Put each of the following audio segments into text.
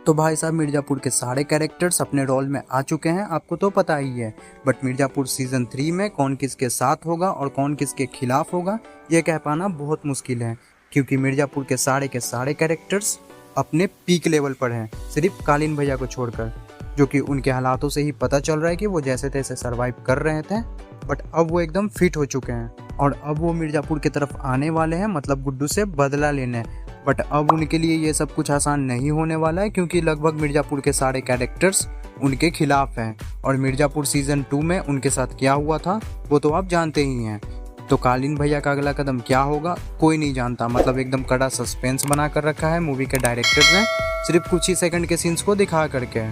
तो भाई साहब मिर्ज़ापुर के सारे कैरेक्टर्स अपने रोल में आ चुके हैं, आपको तो पता ही है। बट मिर्ज़ापुर सीज़न 3 में कौन किसके साथ होगा और कौन किसके खिलाफ होगा ये कह पाना बहुत मुश्किल है, क्योंकि मिर्ज़ापुर के सारे कैरेक्टर्स अपने पीक लेवल पर हैं, सिर्फ कालीन भैया को छोड़कर, जो कि उनके हालातों से ही पता चल रहा है कि वो जैसे तैसे सर्वाइव कर रहे थे। बट अब वो एकदम फिट हो चुके हैं और अब वो मिर्ज़ापुर की तरफ आने वाले हैं, मतलब गुड्डू से बदला लेने। बट अब उनके लिए ये सब कुछ आसान नहीं होने वाला है, क्योंकि लगभग मिर्ज़ापुर के सारे कैरेक्टर्स उनके खिलाफ हैं और मिर्ज़ापुर सीज़न 2 में उनके साथ क्या हुआ था वो तो आप जानते ही हैं। तो कालीन भैया का अगला कदम क्या होगा कोई नहीं जानता, मतलब एकदम कड़ा सस्पेंस बना कर रखा है मूवी के डायरेक्टर्स ने, सिर्फ कुछ ही सेकंड के सीन्स को दिखा करके।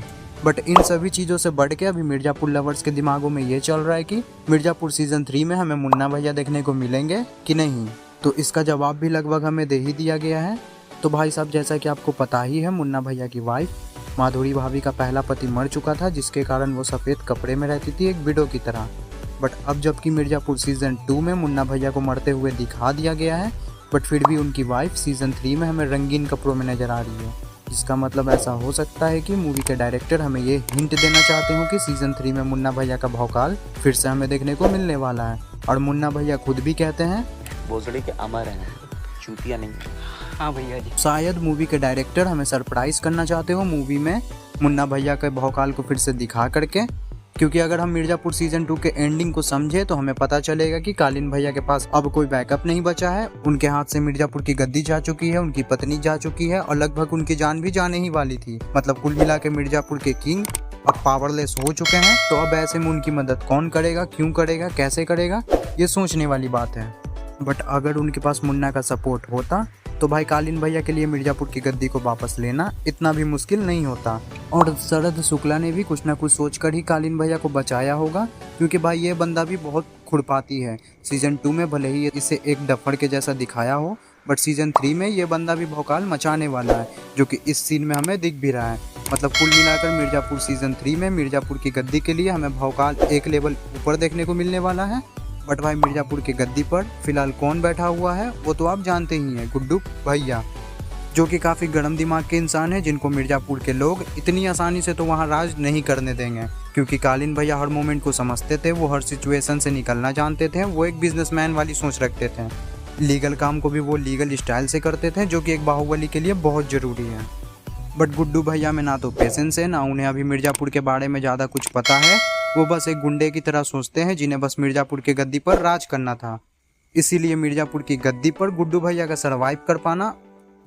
बट इन सभी चीज़ों से बढ़ के अभी मिर्ज़ापुर लवर्स के दिमागों में ये चल रहा है कि मिर्ज़ापुर सीज़न 3 में हमें मुन्ना भैया देखने को मिलेंगे कि नहीं। तो इसका जवाब भी लगभग हमें दे ही दिया गया है। तो भाई साहब जैसा कि आपको पता ही है, मुन्ना भैया की वाइफ माधुरी भाभी का पहला पति मर चुका था, जिसके कारण वो सफ़ेद कपड़े में रहती थी, एक विडो की तरह। बट अब जबकि मिर्ज़ापुर सीज़न 2 में मुन्ना भैया को मरते हुए दिखा दिया गया है, बट फिर भी उनकी वाइफ सीज़न 3 में हमें रंगीन कपड़ों में नज़र आ रही है, जिसका मतलब ऐसा हो सकता है कि मूवी के डायरेक्टर हमें ये हिंट देना चाहते हो कि सीज़न 3 में मुन्ना भैया का भौकाल फिर से हमें देखने को मिलने वाला है। और मुन्ना भैया खुद भी कहते हैं भोसड़ी के अमर हैं, चूतिया नहीं। हाँ भैया जी। शायद मूवी के डायरेक्टर हमें सरप्राइज करना चाहते हो मूवी में मुन्ना भैया के भौकाल को फिर से दिखा करके, क्योंकि अगर हम मिर्ज़ापुर सीज़न 2 के एंडिंग को समझे तो हमें पता चलेगा कि कालीन भैया के पास अब कोई बैकअप नहीं बचा है। उनके हाथ से मिर्ज़ापुर की गद्दी जा चुकी है, उनकी पत्नी जा चुकी है और लगभग उनकी जान भी जाने ही वाली थी। मतलब कुल मिला के मिर्ज़ापुर के किंग अब पावरलेस हो चुके हैं। तो अब ऐसे में उनकी मदद कौन करेगा, क्यों करेगा, कैसे करेगा, ये सोचने वाली बात है। बट अगर उनके पास मुन्ना का सपोर्ट होता तो भाई कालीन भैया के लिए मिर्ज़ापुर की गद्दी को वापस लेना इतना भी मुश्किल नहीं होता। और शरद शुक्ला ने भी कुछ ना कुछ सोचकर ही कालीन भैया को बचाया होगा, क्योंकि भाई ये बंदा भी बहुत खुरपाती है। सीज़न 2 में भले ही इसे एक डफड़ के जैसा दिखाया हो, बट सीज़न 3 में ये बंदा भी भौकाल मचाने वाला है, जो कि इस सीन में हमें दिख भी रहा है। मतलब कुल मिलाकर मिर्ज़ापुर सीज़न 3 में मिर्ज़ापुर की गद्दी के लिए हमें भौकाल एक लेवल ऊपर देखने को मिलने वाला है। बट भाई मिर्ज़ापुर की गद्दी पर फिलहाल कौन बैठा हुआ है वो तो आप जानते ही हैं, गुड्डू भैया, जो कि काफ़ी गर्म दिमाग के इंसान है, जिनको मिर्ज़ापुर के लोग इतनी आसानी से तो वहाँ राज नहीं करने देंगे, क्योंकि कालीन भैया हर मोमेंट को समझते थे, वो हर सिचुएशन से निकलना जानते थे, वो एक बिजनेसमैन वाली सोच रखते थे। लीगल काम को भी वो लीगल स्टाइल से करते थे, जो कि एक बाहुबली के लिए बहुत ज़रूरी है। बट गुड्डू भैया में ना तो पेशेंस है, ना उन्हें अभी मिर्ज़ापुर के बारे में ज़्यादा कुछ पता है। वो बस एक गुंडे की तरह सोचते हैं, जिन्हें बस मिर्ज़ापुर की गद्दी पर राज करना था। इसीलिए मिर्ज़ापुर की गद्दी पर गुड्डू भैया का सर्वाइव कर पाना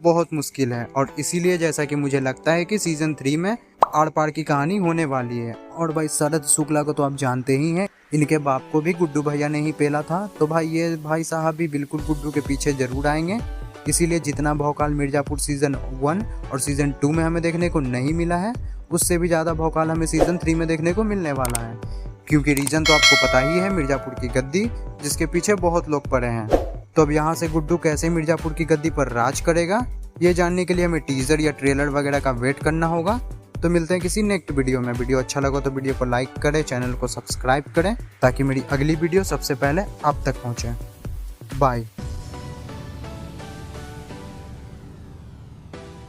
बहुत मुश्किल है। और इसीलिए जैसा कि मुझे लगता है कि सीज़न 3 में आर पार की कहानी होने वाली है। और भाई शरद शुक्ला को तो आप जानते ही हैं, इनके बाप को भी गुड्डू भैया ने ही पेला था। तो भाई ये भाई साहब भी बिल्कुल गुड्डू के पीछे ज़रूर आएंगे। इसीलिए जितना भौकाल मिर्ज़ापुर सीज़न 1 और सीज़न 2 में हमें देखने को नहीं मिला है, उससे भी ज़्यादा भौकाल हमें सीज़न 3 में देखने को मिलने वाला है। क्योंकि रीज़न तो आपको पता ही है, मिर्ज़ापुर की गद्दी, जिसके पीछे बहुत लोग पड़े हैं। तो अब यहाँ से गुड्डू कैसे मिर्ज़ापुर की गद्दी पर राज करेगा, ये जानने के लिए हमें टीज़र या ट्रेलर वगैरह का वेट करना होगा। तो मिलते हैं किसी नेक्स्ट वीडियो में। वीडियो अच्छा लगा तो वीडियो को लाइक करें, चैनल को सब्सक्राइब करें, ताकि मेरी अगली वीडियो सबसे पहले आप तक पहुँचे। बाय।